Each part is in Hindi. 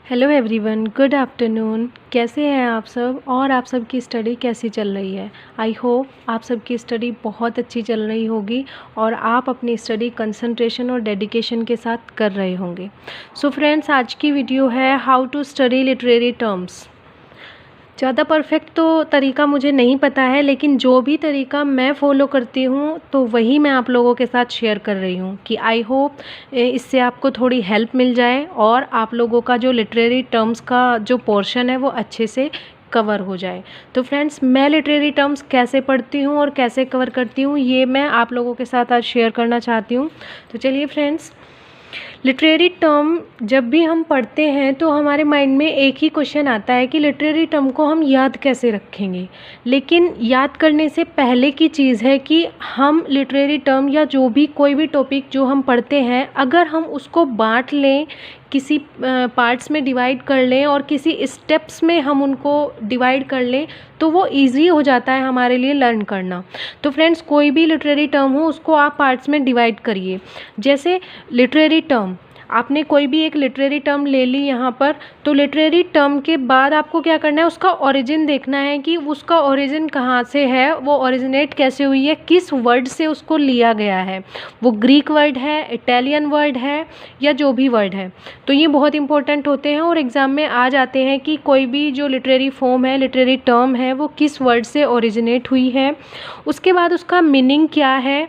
Hello everyone, good afternoon. कैसे हैं आप सब और आप सब की स्टडी कैसी चल रही है। आई होप आप सब की स्टडी बहुत अच्छी चल रही होगी और आप अपनी स्टडी कंसंट्रेशन और डेडिकेशन के साथ कर रहे होंगे। सो फ्रेंड्स, आज की वीडियो है how to study literary terms. ज़्यादा परफेक्ट तो तरीका मुझे नहीं पता है, लेकिन जो भी तरीका मैं फ़ॉलो करती हूँ तो वही मैं आप लोगों के साथ शेयर कर रही हूँ कि आई होप इससे आपको थोड़ी हेल्प मिल जाए और आप लोगों का जो लिटरेरी टर्म्स का जो पोर्शन है वो अच्छे से कवर हो जाए। तो फ्रेंड्स, मैं लिटरेरी टर्म्स कैसे पढ़ती हूँ और कैसे कवर करती हूँ ये मैं आप लोगों के साथ आज शेयर करना चाहती हूँ। तो चलिए फ्रेंड्स, लिटरेरी टर्म जब भी हम पढ़ते हैं तो हमारे माइंड में एक ही क्वेश्चन आता है कि लिटरेरी टर्म को हम याद कैसे रखेंगे। लेकिन याद करने से पहले की चीज़ है कि हम लिटरेरी टर्म या जो भी कोई भी टॉपिक जो हम पढ़ते हैं, अगर हम उसको बांट लें, किसी पार्ट्स में डिवाइड कर लें और किसी स्टेप्स में हम उनको डिवाइड कर लें तो वो इजी हो जाता है हमारे लिए लर्न करना। तो फ्रेंड्स, कोई भी लिटरेरी टर्म हो उसको आप पार्ट्स में डिवाइड करिए। जैसे लिटरेरी टर्म, आपने कोई भी एक लिटरेरी टर्म ले ली यहाँ पर, तो लिटरेरी टर्म के बाद आपको क्या करना है, उसका ओरिजिन देखना है कि उसका ओरिजिन कहाँ से है, वो ओरिजिनेट कैसे हुई है, किस वर्ड से उसको लिया गया है। वो ग्रीक वर्ड है, इटालियन वर्ड है या जो भी वर्ड है। तो ये बहुत इंपॉर्टेंट होते हैं और एग्ज़ाम में आ जाते हैं कि कोई भी जो लिटरेरी फॉर्म है, लिटरेरी टर्म है, वो किस वर्ड से ओरिजिनेट हुई है। उसके बाद उसका मीनिंग क्या है,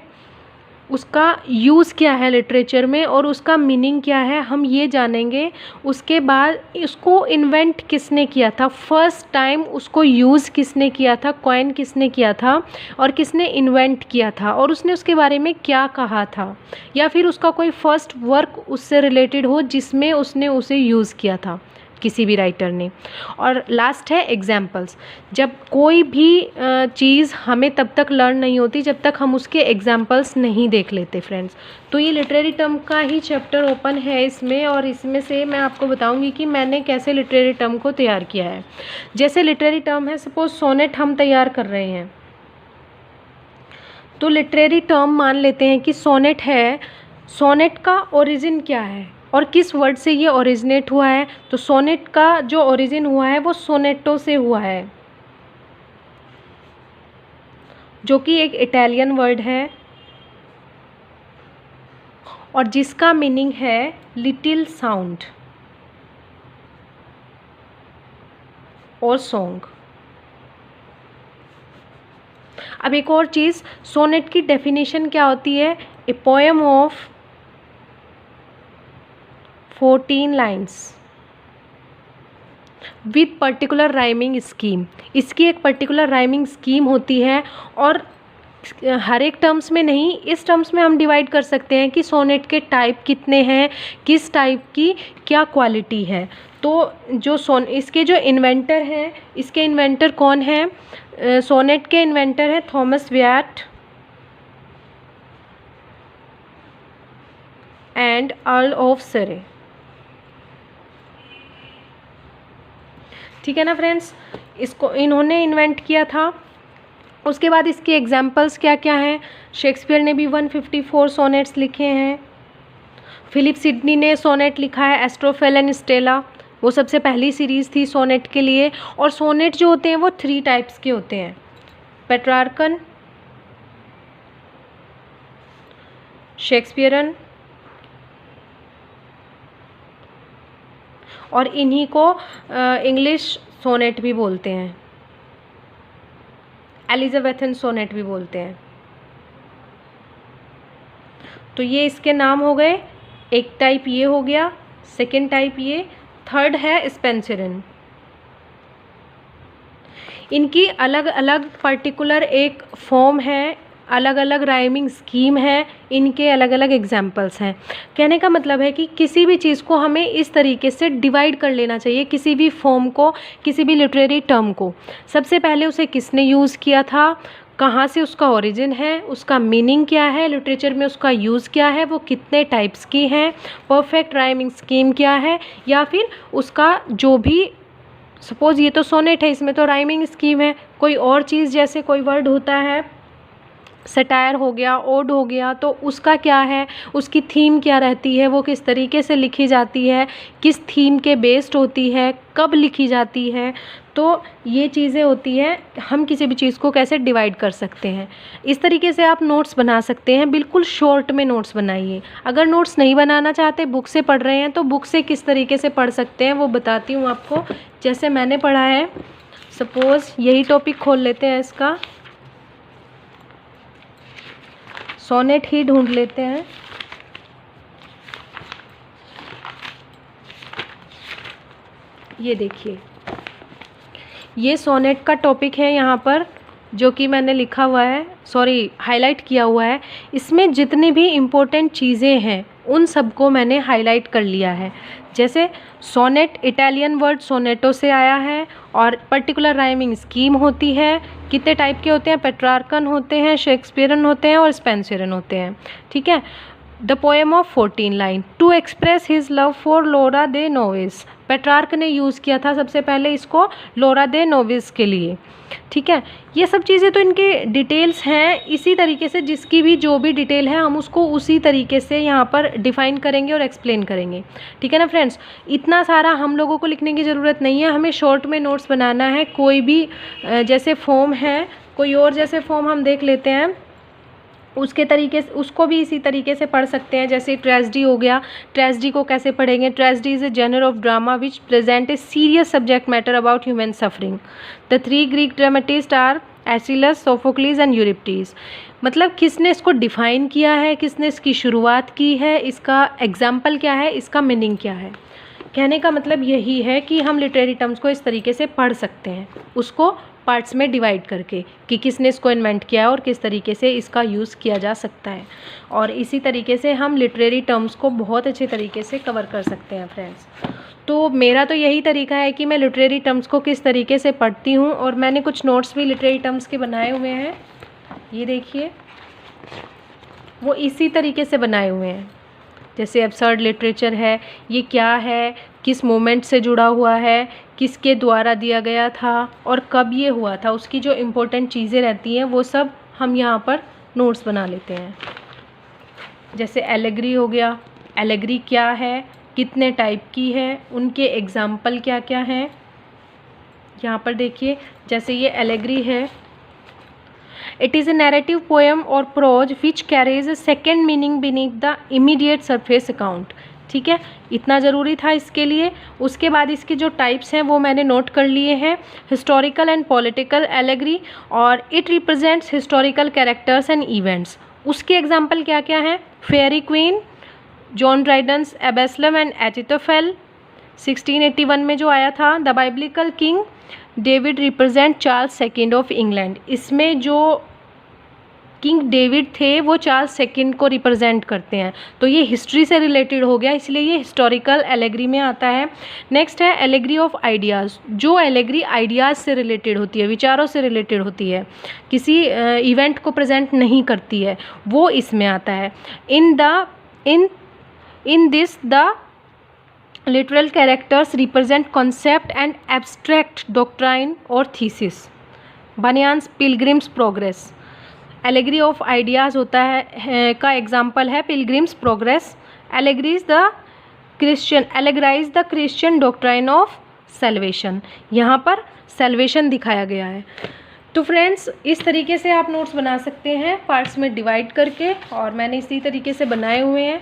उसका यूज़ क्या है लिटरेचर में और उसका मीनिंग क्या है, हम ये जानेंगे। उसके बाद इसको इन्वेंट किसने किया था, फर्स्ट टाइम उसको यूज़ किसने किया था, कॉइन किसने किया था और किसने इन्वेंट किया था और उसने उसके बारे में क्या कहा था, या फिर उसका कोई फर्स्ट वर्क उससे रिलेटेड हो जिसमें उसने उसे यूज़ किया था किसी भी राइटर ने। और लास्ट है एग्जाम्पल्स। जब कोई भी चीज़ हमें तब तक लर्न नहीं होती जब तक हम उसके एग्जाम्पल्स नहीं देख लेते फ्रेंड्स। तो ये लिटरेरी टर्म का ही चैप्टर ओपन है इसमें, और इसमें से मैं आपको बताऊंगी कि मैंने कैसे लिटरेरी टर्म को तैयार किया है। जैसे लिटरेरी टर्म है, सपोज सोनेट हम तैयार कर रहे हैं, तो लिटरेरी टर्म मान लेते हैं कि सोनेट है। सोनेट का ओरिजिन क्या है और किस वर्ड से ये ओरिजिनेट हुआ है। तो सोनेट का जो ओरिजिन हुआ है वो सोनेटो से हुआ है, जो कि एक इटालियन वर्ड है और जिसका मीनिंग है लिटिल साउंड और सॉन्ग। अब एक और चीज़, सोनेट की डेफिनेशन क्या होती है, a poem of 14 lines with particular rhyming scheme. इसकी एक पर्टिकुलर राइमिंग स्कीम होती है और हर एक टर्म्स में नहीं, इस टर्म्स में हम डिवाइड कर सकते हैं कि सोनेट के टाइप कितने हैं, किस टाइप की क्या क्वालिटी है। तो जो इसके जो इन्वेंटर हैं, इसके इन्वेंटर कौन हैं, सोनेट के इन्वेंटर हैं Thomas VAT and earl of सरे। ठीक है ना फ्रेंड्स, इसको इन्होंने इन्वेंट किया था। उसके बाद इसके एग्जाम्पल्स क्या क्या हैं, शेक्सपियर ने भी 154 सोनेट्स लिखे हैं। फिलिप सिडनी ने सोनेट लिखा है, एस्ट्रोफेल एंड स्टेला, वो सबसे पहली सीरीज़ थी सोनेट के लिए। और सोनेट जो होते हैं वो 3 टाइप्स के होते हैं, पेट्रार्कन, शेक्सपियरन और इन्हीं को इंग्लिश सोनेट भी बोलते हैं, एलिजाबेथन सोनेट भी बोलते हैं। तो ये इसके नाम हो गए। एक टाइप ये हो गया, सेकंड टाइप ये, थर्ड है स्पेंसरन। इनकी अलग अलग पर्टिकुलर एक फॉर्म है, अलग अलग राइमिंग स्कीम है, इनके अलग अलग एग्जाम्पल्स हैं। कहने का मतलब है कि किसी भी चीज़ को हमें इस तरीके से डिवाइड कर लेना चाहिए, किसी भी फॉर्म को, किसी भी लिटरेरी टर्म को। सबसे पहले उसे किसने यूज़ किया था, कहाँ से उसका ओरिजिन है, उसका मीनिंग क्या है, लिटरेचर में उसका यूज़ क्या है, वो कितने टाइप्स की हैं, परफेक्ट राइमिंग स्कीम क्या है, या फिर उसका जो भी, सपोज़ ये तो सोनेट है, इसमें तो राइमिंग स्कीम है। कोई और चीज़, जैसे कोई वर्ड होता है सटायर हो गया, ओड हो गया, तो उसका क्या है, उसकी थीम क्या रहती है, वो किस तरीके से लिखी जाती है, किस थीम के बेस्ड होती है, कब लिखी जाती है। तो ये चीज़ें होती हैं, हम किसी भी चीज़ को कैसे डिवाइड कर सकते हैं। इस तरीके से आप नोट्स बना सकते हैं, बिल्कुल शॉर्ट में नोट्स बनाइए। अगर नोट्स नहीं बनाना चाहते, बुक से पढ़ रहे हैं, तो बुक से किस तरीके से पढ़ सकते हैं वो बताती हूँ आपको। जैसे मैंने पढ़ा है, सपोज़ यही टॉपिक खोल लेते हैं, इसका सोनेट ही ढूंढ लेते हैं। ये देखिए, ये सोनेट का टॉपिक है यहाँ पर, जो कि मैंने लिखा हुआ है, सॉरी हाईलाइट किया हुआ है। इसमें जितनी भी इम्पोर्टेंट चीज़ें हैं उन सबको मैंने हाईलाइट कर लिया है। जैसे सोनेट इटालियन वर्ड सोनेटो से आया है, और पर्टिकुलर राइमिंग स्कीम होती है। कितने टाइप के होते हैं, पेट्रार्कन होते हैं, शेक्सपियरन होते हैं और स्पेंसरियन होते हैं। ठीक है। The poem of 14 line to express his love for Laura de Noves. Petrarch ने यूज़ किया था सबसे पहले इसको लोरा दे नोविस के लिए। ठीक है। ये सब चीज़ें तो इनके डिटेल्स हैं। इसी तरीके से जिसकी भी जो भी डिटेल है हम उसको उसी तरीके से यहाँ पर डिफ़ाइन करेंगे और एक्सप्लेन करेंगे। ठीक है ना फ्रेंड्स। इतना सारा हम लोगों को लिखने की ज़रूरत नहीं है, हमें शॉर्ट में नोट्स बनाना है। कोई भी जैसे फॉर्म है, कोई और जैसे फॉर्म हम देख लेते हैं, उसके तरीके से उसको भी इसी तरीके से पढ़ सकते हैं। जैसे ट्रेजेडी हो गया, ट्रेजेडी को कैसे पढ़ेंगे। Tragedy is a genre of drama which present a serious subject matter about human suffering. The 3 Greek dramatist are Aeschylus, Sophocles and Euripides. मतलब किसने इसको डिफ़ाइन किया है, किसने इसकी शुरुआत की है, इसका एग्जाम्पल क्या है, इसका मीनिंग क्या है। कहने का मतलब यही है कि हम लिटरेरी टर्म्स को इस तरीके से पढ़ सकते हैं, उसको पार्ट्स में डिवाइड करके, कि किसने इसको इन्वेंट किया है और किस तरीके से इसका यूज़ किया जा सकता है। और इसी तरीके से हम लिटरेरी टर्म्स को बहुत अच्छे तरीके से कवर कर सकते हैं फ्रेंड्स। तो मेरा तो यही तरीका है कि मैं लिटरेरी टर्म्स को किस तरीके से पढ़ती हूँ, और मैंने कुछ नोट्स भी लिटरेरी टर्म्स के बनाए हुए हैं। ये देखिए, वो इसी तरीके से बनाए हुए हैं। जैसे एब्सर्ड लिटरेचर है, ये क्या है, किस मोमेंट से जुड़ा हुआ है, किसके द्वारा दिया गया था और कब ये हुआ था, उसकी जो इम्पोर्टेंट चीज़ें रहती हैं वो सब हम यहाँ पर नोट्स बना लेते हैं। जैसे एलेगरी हो गया, एलेगरी क्या है, कितने टाइप की है, उनके एग्जाम्पल क्या क्या हैं। यहाँ पर देखिए, जैसे ये एलेगरी है, it is a narrative poem और prose which carries a second meaning beneath the immediate surface account. ठीक है, इतना ज़रूरी था इसके लिए। उसके बाद इसके जो टाइप्स हैं वो मैंने नोट कर लिए हैं। हिस्टोरिकल एंड पॉलिटिकल एलेगरी, और it represents historical characters and events. उसके एग्जाम्पल क्या क्या हैं, Faerie Queene, John Dryden's Absalom and Achitophel 1681 में जो आया था। The biblical king David represent Charles second of England. इसमें जो किंग डेविड थे वो चार्ल्स सेकेंड को रिप्रेजेंट करते हैं। तो ये हिस्ट्री से रिलेटेड हो गया, इसलिए ये हिस्टोरिकल एलेगरी में आता है। नेक्स्ट है एलेगरी ऑफ आइडियाज़। जो एलेगरी आइडियाज़ से रिलेटेड होती है, विचारों से रिलेटेड होती है, किसी इवेंट को प्रेजेंट नहीं करती है, वो इसमें आता है। In this the literal characters represent concept and abstract doctrine or thesis. Bunyan's Pilgrim's Progress. Allegory of ideas होता है का एग्जाम्पल है Pilgrim's Progress. Allegories the Christian doctrine of salvation. यहाँ पर salvation दिखाया गया है। तो फ्रेंड्स, इस तरीके से आप नोट्स बना सकते हैं पार्ट्स में डिवाइड करके, और मैंने इसी तरीके से बनाए हुए हैं।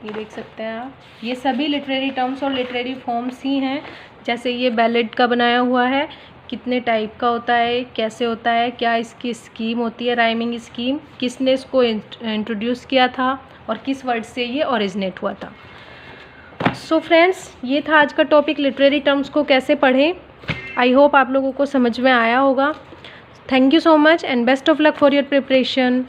ये देख सकते हैं आप, ये सभी लिटरेरी टर्म्स और लिटरेरी फॉर्म्स ही हैं। जैसे ये बैलेड का बनाया हुआ है, कितने टाइप का होता है, कैसे होता है, क्या इसकी स्कीम होती है, राइमिंग स्कीम, किसने इसको इंट्रोड्यूस किया था और किस वर्ड से ये ओरिजिनेट हुआ था। सो फ्रेंड्स, ये था आज का टॉपिक, लिटरेरी टर्म्स को कैसे पढ़ें। आई होप आप लोगों को समझ में आया होगा। Thank you so much and best of luck for your preparation.